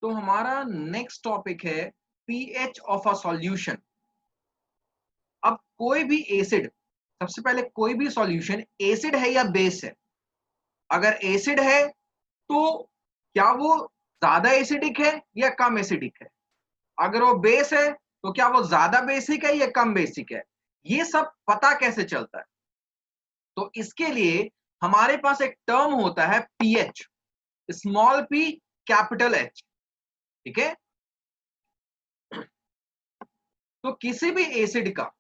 तो हमारा next topic है पीएच ऑफ अ सॉल्यूशन। अब कोई भी एसिड, सबसे पहले कोई भी सॉल्यूशन एसिड है या बेस है। अगर एसिड है तो क्या वो ज्यादा एसिडिक है या कम एसिडिक है। अगर वो बेस है तो क्या वो ज्यादा बेसिक है या कम बेसिक है। ये सब पता कैसे चलता है? तो इसके लिए हमारे पास एक टर्म होता है pH, small P capital H. ठीक है। तो किसी भी एसिड का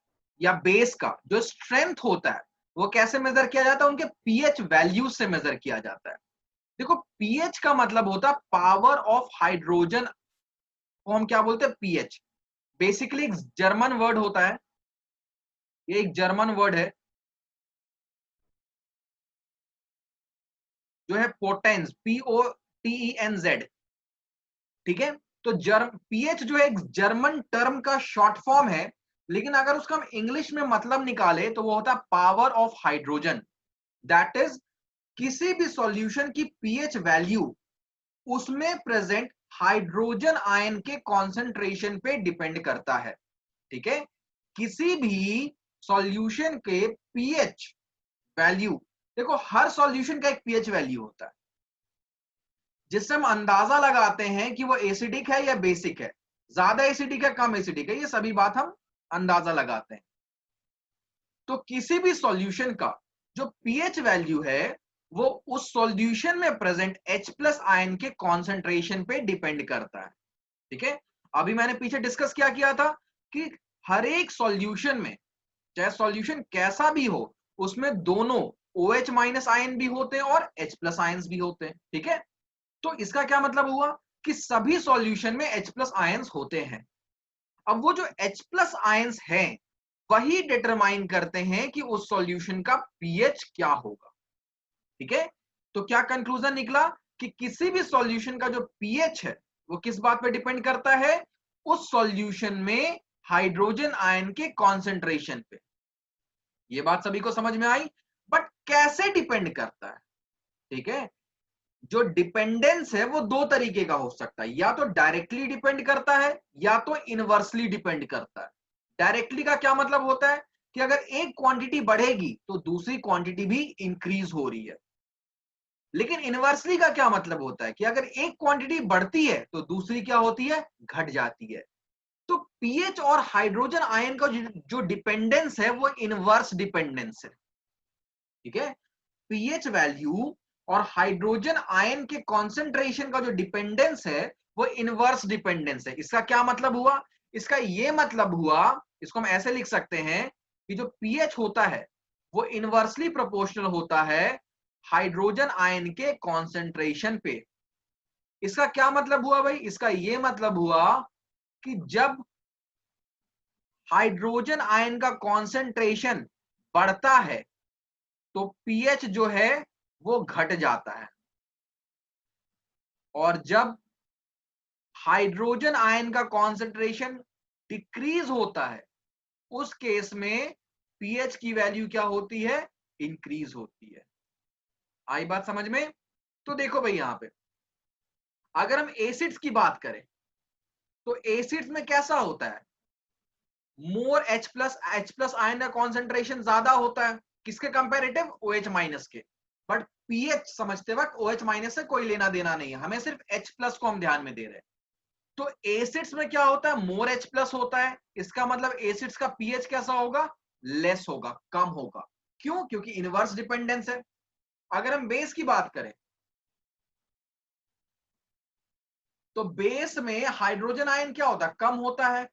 या बेस का जो स्ट्रेंथ होता है वो कैसे मेजर किया जाता है? उनके पीएच वैल्यूज से मेजर किया जाता है। देखो, पीएच का मतलब होता है पावर ऑफ हाइड्रोजन, को हम क्या बोलते हैं? पीएच। बेसिकली एक जर्मन वर्ड होता है, ये एक जर्मन वर्ड है जो है पोटेंस, POTENZ। ठीक है। तो पीएच जो है एक जर्मन टर्म का शॉर्ट फॉर्म है, लेकिन अगर उसका हम इंग्लिश में मतलब निकाले तो वो होता है power of hydrogen. That is किसी भी सॉल्यूशन की पीएच वैल्यू उसमें प्रेजेंट हाइड्रोजन आयन के कॉन्सेंट्रेशन पे डिपेंड करता है। ठीक है। किसी भी सॉल्यूशन के पीएच वैल्यू, देखो हर सॉल्यूशन का एक पीएच वैल्यू होता है जिससे हम अंदाजा लगाते हैं कि वो एसिडिक है या बेसिक है, ज्यादा एसिडिक है कम एसिडिक है, ये सभी बात हम अंदाजा लगाते हैं। तो किसी भी सॉल्यूशन का जो पीएच वैल्यू है वो उस सॉल्यूशन में प्रेजेंट H प्लस आयन के कॉन्सेंट्रेशन पे डिपेंड करता है। ठीक है। अभी मैंने पीछे डिस्कस क्या किया था कि हर एक सॉल्यूशन में, चाहे सॉल्यूशन कैसा भी हो, उसमें दोनों OH माइनस आयन भी होते हैं और H प्लस आयंस भी होते हैं। ठीक है। तो इसका क्या मतलब हुआ कि सभी सॉल्यूशन में H प्लस आयंस होते हैं। अब वो जो H प्लस आयंस हैं वही डिटरमाइन करते हैं कि उस सॉल्यूशन का पीएच क्या होगा। ठीक है। तो क्या कंक्लूजन निकला कि किसी भी सॉल्यूशन का जो पीएच है वो किस बात पे डिपेंड करता है? उस सॉल्यूशन में हाइड्रोजन आयन के कॉन्सेंट्रेशन पे। ये बात सभी को समझ में आई? बट कैसे डिपेंड करता है? ठीक है। जो डिपेंडेंस है वो दो तरीके का हो सकता है, या तो डायरेक्टली डिपेंड करता है या तो इनवर्सली डिपेंड करता है। डायरेक्टली का क्या मतलब होता है कि अगर एक क्वांटिटी बढ़ेगी तो दूसरी क्वांटिटी भी इंक्रीज हो रही है। लेकिन इनवर्सली का क्या मतलब होता है कि अगर एक क्वांटिटी बढ़ती है तो दूसरी क्या होती है? घट जाती है। तो पीएच और हाइड्रोजन आयन का जो डिपेंडेंस है वो इनवर्स डिपेंडेंस है। ठीक है। पीएच वैल्यू और हाइड्रोजन आयन के कॉन्सेंट्रेशन का जो डिपेंडेंस है वो इनवर्स डिपेंडेंस है। इसका क्या मतलब हुआ? इसका ये मतलब हुआ, इसको हम ऐसे लिख सकते हैं कि जो पीएच होता है वो इनवर्सली प्रोपोर्शनल होता है हाइड्रोजन आयन के कॉन्सेंट्रेशन पे। इसका क्या मतलब हुआ भाई? इसका ये मतलब हुआ कि जब हाइड्रोजन आयन का कॉन्सेंट्रेशन बढ़ता है तो पीएच जो है वो घट जाता है, और जब हाइड्रोजन आयन का कॉन्सेंट्रेशन डिक्रीज होता है उस केस में पीएच की वैल्यू क्या होती है? इंक्रीज होती है। आई बात समझ में? तो देखो भाई, यहां पे अगर हम एसिड्स की बात करें तो एसिड्स में कैसा होता है? मोर H प्लस आयन का कॉन्सेंट्रेशन ज्यादा होता है किसके कंपेरेटिव? OH माइनस के। बट पीएच समझते वक्त OH माइनस से कोई लेना देना नहीं है, हमें सिर्फ H प्लस को हम ध्यान में दे रहे हैं। तो एसिड्स में क्या होता है? मोर H प्लस होता है। इसका मतलब एसिड्स का पीएच कैसा होगा? लेस होगा, कम होगा। क्यों? क्योंकि इनवर्स डिपेंडेंस है। अगर हम बेस की बात करें तो बेस में हाइड्रोजन आयन क्या होता है? कम होता है,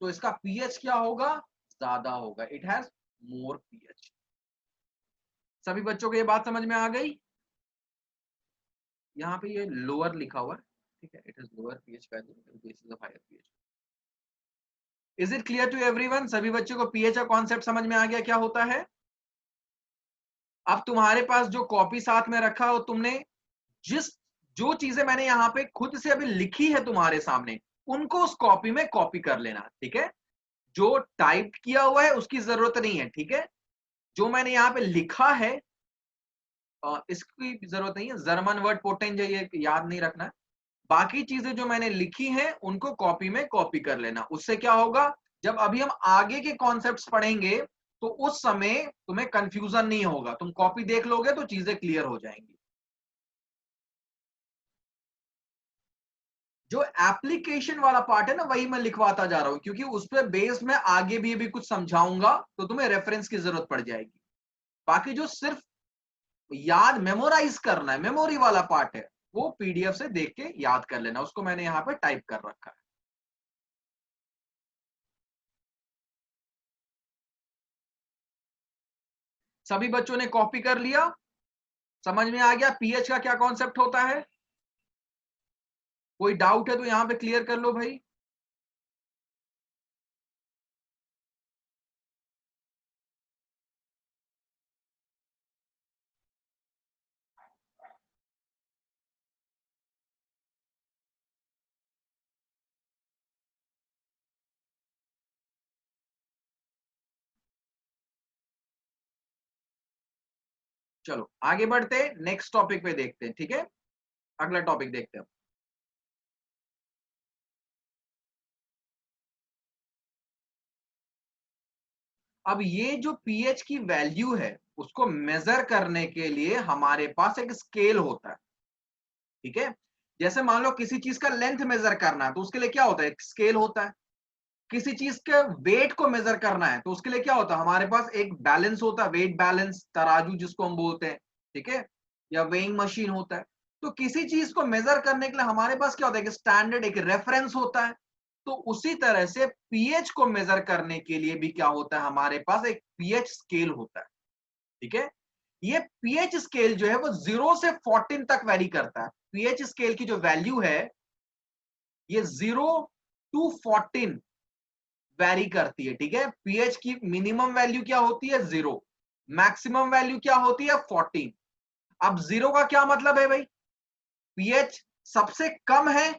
तो इसका पीएच क्या होगा? ज्यादा होगा। It has more pH. सभी बच्चों को ये बात समझ में आ गई? यहाँ पे ये लोअर लिखा हुआ है। ठीक है। It is lower pH value basis of higher pH. Is it clear to everyone? सभी बच्चों को पीएच का कॉन्सेप्ट समझ में आ गया क्या होता है? अब तुम्हारे पास जो कॉपी साथ में रखा हो, तुमने जिस जो चीजें मैंने यहाँ पे खुद से अभी लिखी है तुम्हारे सामने, उनको उस कॉपी में कॉपी कर लेना। ठीक है। जो टाइप किया हुआ है उसकी जरूरत नहीं है। ठीक है। जो मैंने यहाँ पे लिखा है इसकी जरूरत नहीं है। जर्मन वर्ड पोटेंज है, ये याद नहीं रखना है। बाकी चीजें जो मैंने लिखी हैं उनको कॉपी में कॉपी कर लेना। उससे क्या होगा, जब अभी हम आगे के कॉन्सेप्ट्स पढ़ेंगे तो उस समय तुम्हें कंफ्यूजन नहीं होगा, तुम कॉपी देख लोगे तो चीजें क्लियर हो जाएंगी। जो एप्लीकेशन वाला पार्ट है ना, वही मैं लिखवाता जा रहा हूं, क्योंकि उस पर बेस में आगे भी कुछ समझाऊंगा तो तुम्हें रेफरेंस की जरूरत पड़ जाएगी। बाकी जो सिर्फ याद मेमोराइज करना है, मेमोरी वाला पार्ट है, वो पीडीएफ से देख के याद कर लेना, उसको मैंने यहां पे टाइप कर रखा है। सभी बच्चों ने कॉपी कर लिया? समझ में आ गया पीएच का क्या कॉन्सेप्ट होता है? कोई डाउट है तो यहां पे क्लियर कर लो भाई। चलो आगे बढ़ते हैं, नेक्स्ट टॉपिक पे देखते हैं, ठीक है? अगला टॉपिक देखते हैं। अब ये जो पीएच की वैल्यू है उसको मेजर करने के लिए हमारे पास एक स्केल होता है, ठीक है? जैसे मान लो किसी चीज का लेंथ मेजर करना है तो उसके लिए क्या होता है, एक स्केल होता है। किसी चीज के वेट को मेजर करना है तो उसके लिए क्या होता है, हमारे पास एक बैलेंस होता है, वेट बैलेंस, तराजू जिसको हम बोलते हैं, ठीक है? या वेइंग मशीन होता है। तो किसी चीज को मेजर करने के लिए हमारे पास क्या होता है, एक स्टैंडर्ड, एक रेफरेंस होता है। तो उसी तरह से पीएच को मेजर करने के लिए भी क्या होता है, हमारे पास एक पीएच स्केल होता है, ठीक है? ये पीएच स्केल जो है वो 0 से 14 तक वेरी करता है। पीएच स्केल की जो वैल्यू है ये 0 टू 14 वैरी करती है, ठीक है? पीएच की मिनिमम वैल्यू क्या होती है, 0। मैक्सिमम वैल्यू क्या होती है, 14। अब 0 का क्या मतलब है भाई, पीएच सबसे कम है।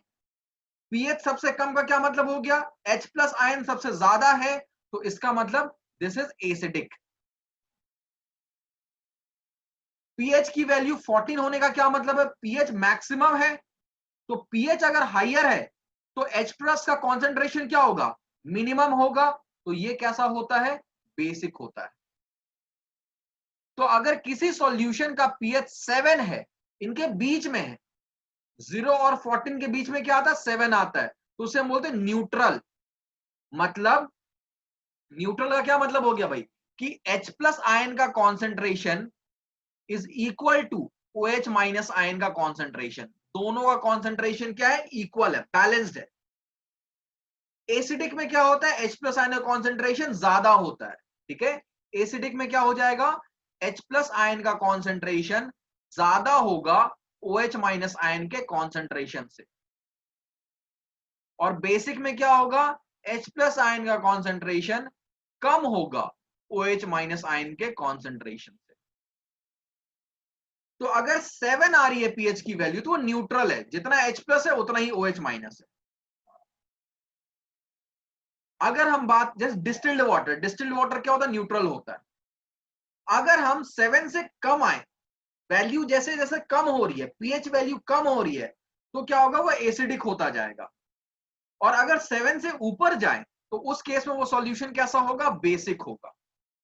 पीएच सबसे कम का क्या मतलब हो गया, H प्लस आयन सबसे ज्यादा है, तो इसका मतलब दिस इज एसिडिक। पीएच की वैल्यू 14 होने का क्या मतलब है, पीएच मैक्सिमम है। तो पीएच अगर हाइयर है तो H प्लस का कॉन्सेंट्रेशन क्या होगा, मिनिमम होगा। तो ये कैसा होता है, बेसिक होता है। तो अगर किसी सॉल्यूशन का पीएच 7 है, इनके बीच में है, 0 और 14 के बीच में क्या आता है, 7 आता है, तो उसे हम बोलते हैं न्यूट्रल। मतलब न्यूट्रल का क्या मतलब हो गया भाई, कि H प्लस आयन का concentration is equal to OH minus ion का कॉन्सेंट्रेशन। दोनों का कॉन्सेंट्रेशन क्या है, इक्वल है, बैलेंस्ड है। एसिडिक में क्या होता है, H प्लस आयन का कॉन्सेंट्रेशन ज्यादा होता है, ठीक है? एसिडिक में क्या हो जाएगा, H प्लस आयन का कॉन्सेंट्रेशन ज्यादा होगा OH माइनस आयन के कॉन्सेंट्रेशन से। और बेसिक में क्या होगा, H प्लस आयन का कॉन्सेंट्रेशन कम होगा OH माइनस आयन के कॉन्सेंट्रेशन से। तो अगर 7 आ रही है पीएच की वैल्यू तो वो न्यूट्रल है, जितना H प्लस है उतना ही OH माइनस है। अगर हम बात जैसे डिस्टिल्ड वाटर, डिस्टिल्ड वाटर क्या होता है, न्यूट्रल होता है। अगर हम 7 से कम आए, वैल्यू जैसे जैसे कम हो रही है, पीएच वैल्यू कम हो रही है, तो क्या होगा, वो एसिडिक होता जाएगा। और अगर 7 से ऊपर जाए तो उस केस में वो सॉल्यूशन कैसा होगा, बेसिक होगा,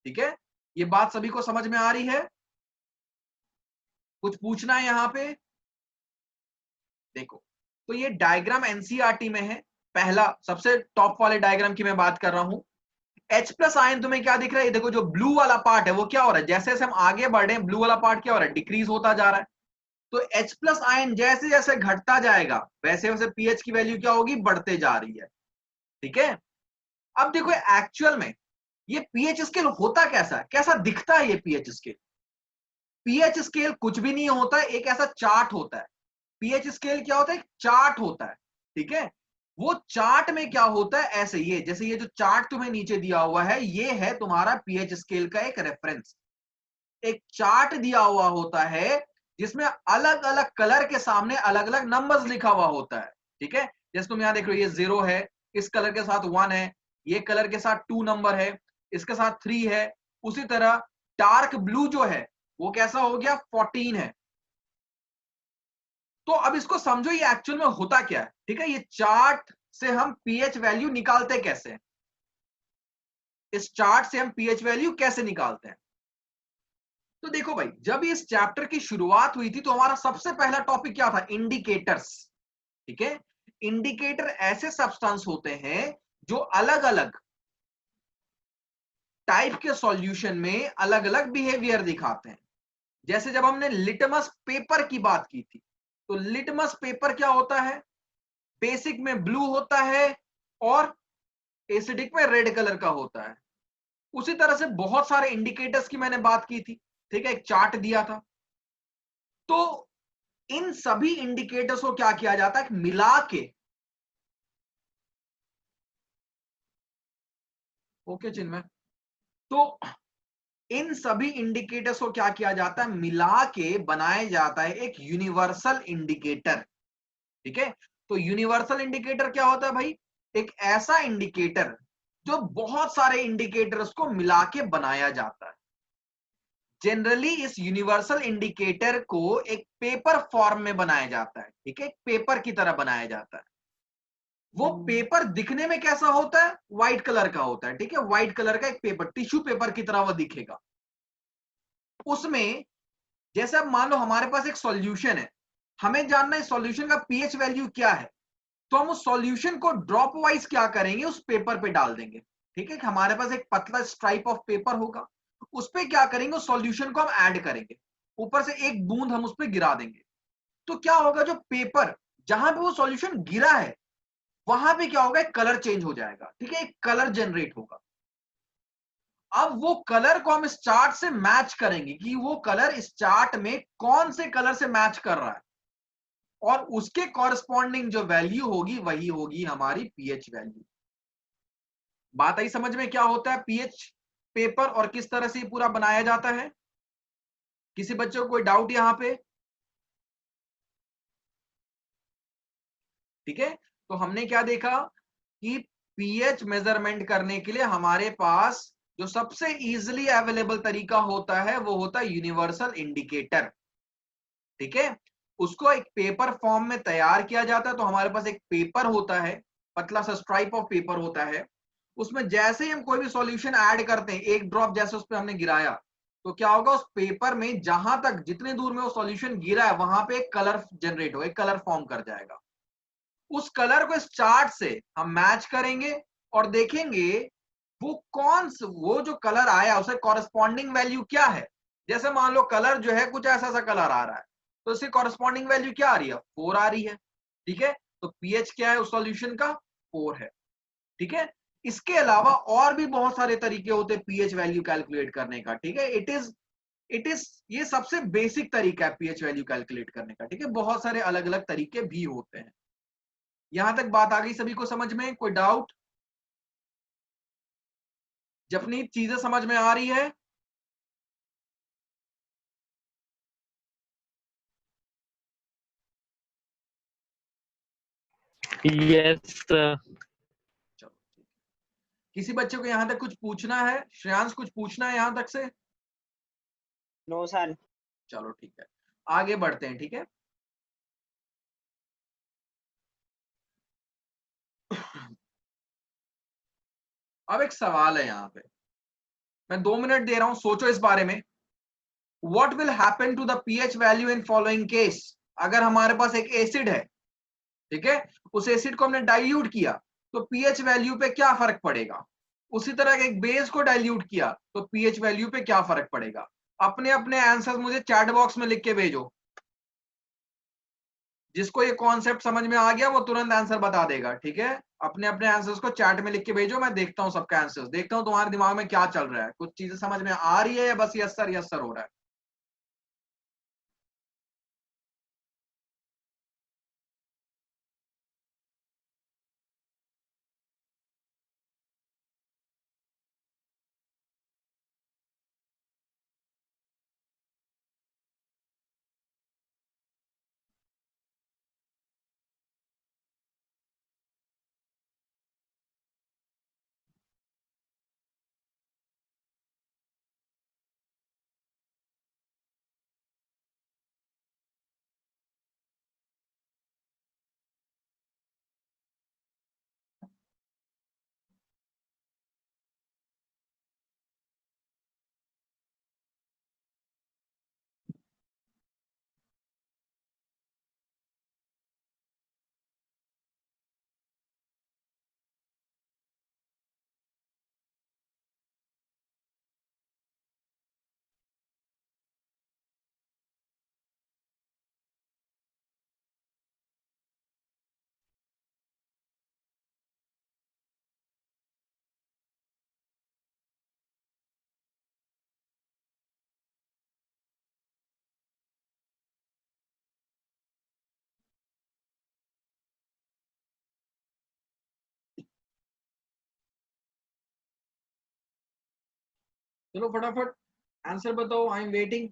ठीक है? ये बात सभी को समझ में आ रही है? कुछ पूछना है यहां पे? देखो, तो ये डायग्राम एनसीईआरटी में है। पहला सबसे टॉप वाले डायग्राम की मैं बात कर रहा हूं। H प्लस आयन तुम्हें क्या दिख रहा है, देखो जो ब्लू वाला पार्ट है वो क्या हो रहा है, जैसे जैसे हम आगे बढ़ रहे हैं ब्लू वाला पार्ट क्या हो रहा है, डिक्रीज होता जा रहा है। तो H प्लस आयन जैसे जैसे घटता जाएगा वैसे वैसे पीएच की वैल्यू क्या होगी, बढ़ते जा रही है, ठीक है? अब देखो एक्चुअल में ये पीएच स्केल होता कैसा है, कैसा दिखता है ये पीएच स्केल? पीएच स्केल कुछ भी नहीं होता है, एक ऐसा चार्ट होता है। पीएच स्केल क्या होता है, एक चार्ट होता है, ठीक है? वो चार्ट में क्या होता है, ऐसे ये जैसे ये जो चार्ट तुम्हें नीचे दिया हुआ है, ये है तुम्हारा पीएच स्केल का एक रेफरेंस। एक चार्ट दिया हुआ होता है जिसमें अलग अलग कलर के सामने अलग अलग नंबर्स लिखा हुआ होता है, ठीक है? जैसे तुम यहां देख रहे हो, ये 0 है, इस कलर के साथ 1 है, ये कलर के साथ 2 नंबर है, इसके साथ 3 है। उसी तरह डार्क ब्लू जो है वो कैसा हो गया, 14 है। तो अब इसको समझो ये एक्चुअल में होता क्या है। ठीक है, ये चार्ट से हम पीएच वैल्यू निकालते कैसे हैं, इस चार्ट से हम पीएच वैल्यू कैसे निकालते हैं। तो देखो भाई, जब इस चैप्टर की शुरुआत हुई थी तो हमारा सबसे पहला टॉपिक क्या था, इंडिकेटर्स। ठीक है, इंडिकेटर ऐसे सब्सटेंस होते हैं जो अलग अलग टाइप के सॉल्यूशन में अलग अलग बिहेवियर दिखाते हैं। जैसे जब हमने लिटमस पेपर की बात की थी, तो लिटमस पेपर क्या होता है, बेसिक में ब्लू होता है और एसिडिक में रेड कलर का होता है। उसी तरह से बहुत सारे इंडिकेटर्स की मैंने बात की थी। ठीक है, एक चार्ट दिया था। तो इन सभी इंडिकेटर्स को क्या किया जाता है, मिला के, ओके चिन्मय, तो इन सभी इंडिकेटर्स को क्या किया जाता है, मिला के बनाया जाता है एक यूनिवर्सल इंडिकेटर। ठीक है, तो यूनिवर्सल इंडिकेटर क्या होता है भाई, एक ऐसा इंडिकेटर जो बहुत सारे इंडिकेटर्स को मिला के बनाया जाता है। जनरली इस यूनिवर्सल इंडिकेटर को एक पेपर फॉर्म में बनाया जाता है। ठीक है, एक पेपर की तरह बनाया जाता है। वो पेपर दिखने में कैसा होता है, व्हाइट कलर का होता है। ठीक है, व्हाइट कलर का एक पेपर, टिश्यू पेपर की तरह वो दिखेगा। उसमें जैसे अब मान लो हमारे पास एक सॉल्यूशन है, हमें जानना है सॉल्यूशन का पीएच वैल्यू क्या है, तो हम उस सॉल्यूशन को ड्रॉप वाइज क्या करेंगे, उस पेपर पे डाल देंगे। ठीक है, हमारे पास एक पतला स्ट्राइप ऑफ पेपर होगा, उस पे क्या करेंगे, उस सॉल्यूशन को हम ऐड करेंगे, ऊपर से एक बूंद हम उस पे गिरा देंगे। तो क्या होगा, जो पेपर जहां पे वो सॉल्यूशन गिरा है वहां पे क्या होगा, एक कलर चेंज हो जाएगा। ठीक है, एक कलर जनरेट होगा। अब वो कलर को हम इस चार्ट से मैच करेंगे कि वो कलर इस चार्ट में कौन से कलर से मैच कर रहा है, और उसके कॉरस्पॉन्डिंग जो वैल्यू होगी वही होगी हमारी पीएच वैल्यू। बात आई समझ में, क्या होता है पीएच पेपर और किस तरह से पूरा बनाया जाता है। किसी बच्चे को कोई डाउट यहां पे? ठीक है, तो हमने क्या देखा कि पीएच मेजरमेंट करने के लिए हमारे पास जो सबसे इजीली अवेलेबल तरीका होता है वो होता है यूनिवर्सल इंडिकेटर। ठीक है, उसको एक पेपर फॉर्म में तैयार किया जाता है। तो हमारे पास एक पेपर होता है, पतला सा स्ट्राइप ऑफ पेपर होता है। उसमें जैसे ही हम कोई भी सॉल्यूशन ऐड करते हैं, एक ड्रॉप जैसे उस पर हमने गिराया, तो क्या होगा, उस पेपर में जहां तक जितने दूर में वो सॉल्यूशन गिरा है वहां पे एक कलर जनरेट हो, एक कलर फॉर्म कर जाएगा। उस कलर को इस चार्ट से हम मैच करेंगे और देखेंगे वो जो कलर आया उससे कॉरेस्पॉन्डिंग वैल्यू क्या है। जैसे मान लो कलर जो है कुछ ऐसा सा कलर आ रहा है, तो इसकी कॉरेस्पॉन्डिंग वैल्यू क्या आ रही है, 4 आ रही है। ठीक है, तो पीएच क्या है उस सॉल्यूशन का, 4 है। ठीक है, इसके अलावा और भी बहुत सारे तरीके होते हैं पीएच वैल्यू कैलकुलेट करने का। ठीक है, इट इज ये सबसे बेसिक तरीका है पीएच वैल्यू कैलकुलेट करने का। ठीक है, बहुत सारे अलग अलग तरीके भी होते हैं। यहां तक बात आ गई सभी को समझ में, कोई डाउट? जपनी चीजें समझ में आ रही है? Yes sir. चलो ठीक है। किसी बच्चे को यहां तक कुछ पूछना है, श्रेयांश कुछ पूछना है यहां तक से? No sir. चलो ठीक है, आगे बढ़ते हैं। ठीक है, अब एक सवाल है यहां पे, मैं 2 मिनट दे रहा हूं, सोचो इस बारे में। What will happen to the pH value in following case. अगर हमारे पास एक एसिड है, ठीक है, उस एसिड को हमने डाइल्यूट किया, तो पीएच वैल्यू पे क्या फर्क पड़ेगा। उसी तरह एक बेस को डाइल्यूट किया तो पीएच वैल्यू पे क्या फर्क पड़ेगा। अपने अपने आंसर मुझे चैट बॉक्स में लिख के भेजो। जिसको ये कॉन्सेप्ट समझ में आ गया वो तुरंत आंसर बता देगा। ठीक है, अपने अपने आंसर्स को चैट में लिख के भेजो, मैं देखता हूं सबका आंसर्स, देखता हूं तुम्हारे दिमाग में क्या चल रहा है, कुछ चीजें समझ में आ रही है या बस यस सर हो रहा है। चलो फटाफट आंसर बताओ, आई एम वेटिंग।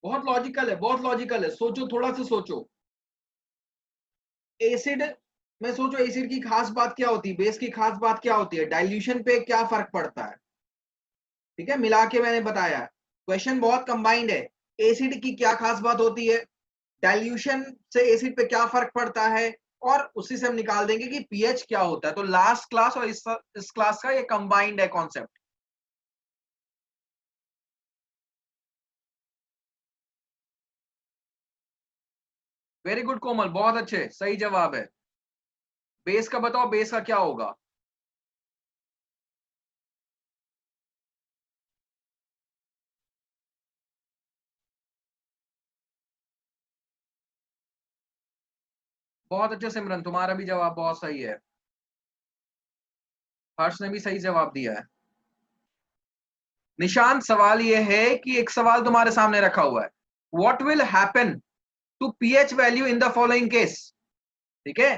बहुत लॉजिकल है, बहुत लॉजिकल है, सोचो, थोड़ा सा सोचो। एसिड में सोचो, एसिड की खास बात क्या होती है, बेस की खास बात क्या होती है, डाइल्यूशन पे क्या फर्क पड़ता है। ठीक है, मिला के मैंने बताया, क्वेश्चन बहुत कंबाइंड है। एसिड की क्या खास बात होती है, डाइल्यूशन से एसिड पे क्या फर्क पड़ता है, और उसी से हम निकाल देंगे कि पीएच क्या होता है। तो लास्ट क्लास और इस क्लास का ये कंबाइंड है कॉन्सेप्ट। वेरी गुड कोमल, बहुत अच्छे, सही जवाब है। बेस का बताओ, बेस का क्या होगा। बहुत अच्छे सिमरन, तुम्हारा भी जवाब बहुत सही है। हर्ष ने भी सही जवाब दिया है। निशांत, सवाल यह है कि एक सवाल तुम्हारे सामने रखा हुआ है, what will happen to pH value in the following case. ठीक है,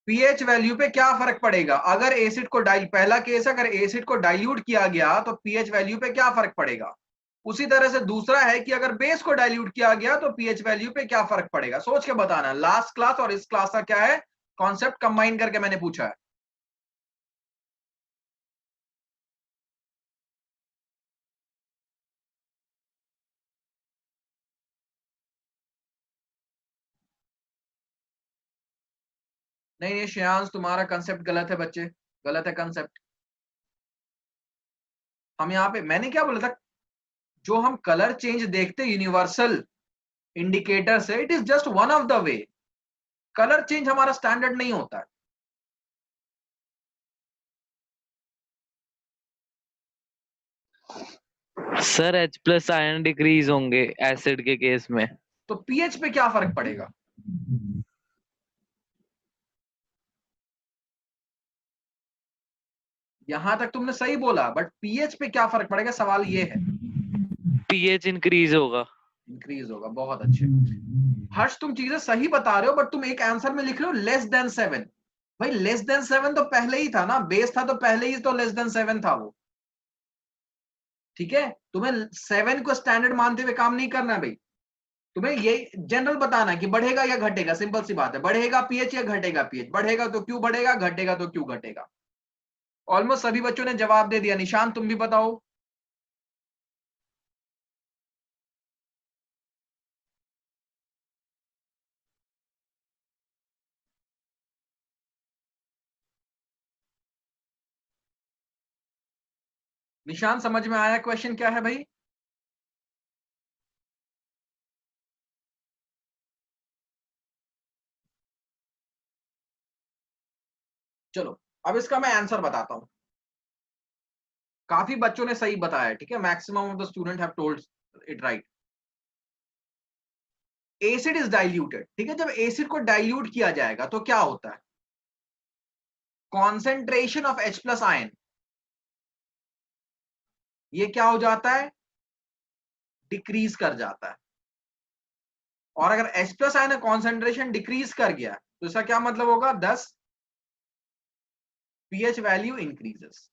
पीएच वैल्यू पे क्या फर्क पड़ेगा अगर एसिड को पहला केस, अगर एसिड को डाइल्यूट किया गया तो पीएच वैल्यू पे क्या फर्क पड़ेगा। उसी तरह से दूसरा है कि अगर बेस को डाइल्यूट किया गया तो पीएच वैल्यू पे क्या फर्क पड़ेगा। सोच के बताना, लास्ट क्लास और इस क्लास का क्या है कॉन्सेप्ट, कंबाइन करके मैंने पूछा है। नहीं नहीं श्रेयांश, तुम्हारा कंसेप्ट गलत है बच्चे, गलत है कंसेप्ट। हम यहाँ पे, मैंने क्या बोला था, जो हम कलर चेंज देखते यूनिवर्सल इंडिकेटर से, it is just one of the way. Colour change हमारा स्टैंडर्ड नहीं होता है। Sir H plus ion decrease होंगे एसिड के केस में। तो पीएच पे क्या फर्क पड़ेगा। यहां तक तुमने सही बोला, बट पीएच पे क्या फर्क पड़ेगा, सवाल ये है। पीएच इंक्रीज होगा। इंक्रीज होगा, बहुत अच्छे। हर्ष, तुम चीजें सही बता रहे हो, बट तुम एक आंसर में लिख रहे हो लेस देन 7। भाई लेस देन 7 तो पहले ही था ना, बेस था तो पहले ही तो लेस देन 7 था वो। ठीक है, तुम्हें 7 को स्टैंडर्ड मानते हुए काम नहीं करना है भाई। तुम्हें ये जनरल बताना है कि बढ़ेगा या घटेगा, सिंपल सी बात है, बढ़ेगा पीएच या घटेगा पीएच, बढ़ेगा तो क्यों बढ़ेगा, घटेगा तो क्यों घटेगा। ऑलमोस्ट सभी बच्चों ने जवाब दे दिया। निशांत, तुम भी बताओ। निशांत, समझ में आया क्वेश्चन क्या है भाई। चलो, अब इसका मैं आंसर बताता हूं। काफी बच्चों ने सही बताया, ठीक है, maximum of the student have told it right. Acid is diluted, ठीक है, जब एसिड को डाइल्यूट किया जाएगा तो क्या होता है, concentration of H plus ion, ये क्या हो जाता है, डिक्रीज कर जाता है। और अगर H plus ion concentration decrease कर गया तो इसका क्या मतलब होगा, 10 पीएच वैल्यू इंक्रीजेस।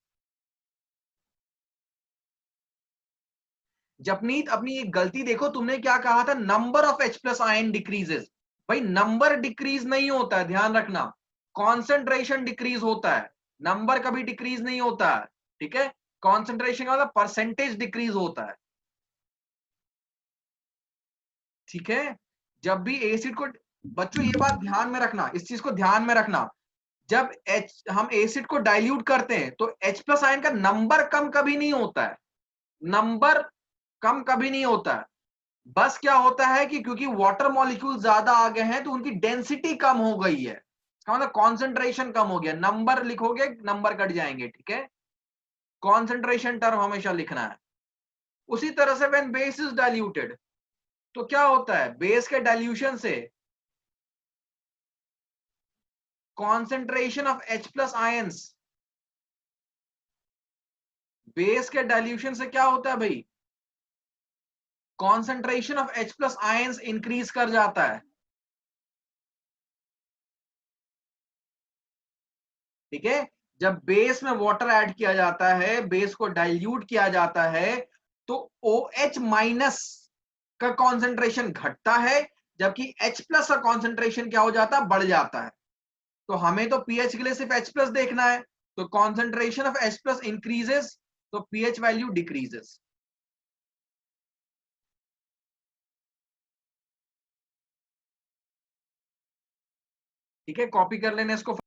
जपनीत, अपनी एक गलती देखो, तुमने क्या कहा था, number of H plus ion decreases. भाई नंबर डिक्रीज नहीं होता है, ध्यान रखना, कॉन्सेंट्रेशन डिक्रीज होता है, नंबर कभी डिक्रीज नहीं होता है। ठीक है, कॉन्सेंट्रेशन का मतलब परसेंटेज डिक्रीज होता है। ठीक है, जब भी एसिड को, बच्चों ये बात ध्यान में रखना, इस चीज को ध्यान में रखना, जब हम एसिड को डाइल्यूट करते हैं तो H प्लस आयन का नंबर कम कभी नहीं होता है, नंबर कम कभी नहीं होता है। बस क्या होता है कि क्योंकि वाटर मॉलिक्यूल ज्यादा आ गए हैं तो उनकी डेंसिटी कम हो गई है, इसका मतलब कॉन्सेंट्रेशन कम हो गया। नंबर लिखोगे, नंबर कट जाएंगे, ठीक है, कॉन्सेंट्रेशन टर्म हमेशा लिखना है। उसी तरह से व्हेन बेस इज डाइल्यूटेड तो क्या होता है, बेस के डाइल्यूशन से concentration of H plus ions, base के डाइल्यूशन से क्या होता है भाई, concentration of H plus ions increase कर जाता है। ठीक है, जब बेस में वाटर ऐड किया जाता है, बेस को डाइल्यूट किया जाता है, तो OH माइनस का कॉन्सेंट्रेशन घटता है, जबकि H प्लस का कॉन्सेंट्रेशन क्या हो जाता है, बढ़ जाता है। तो हमें तो पीएच के लिए सिर्फ H प्लस देखना है, तो concentration of H plus increases तो पीएच वैल्यू डिक्रीजेस। ठीक है, कॉपी कर लेने इसको।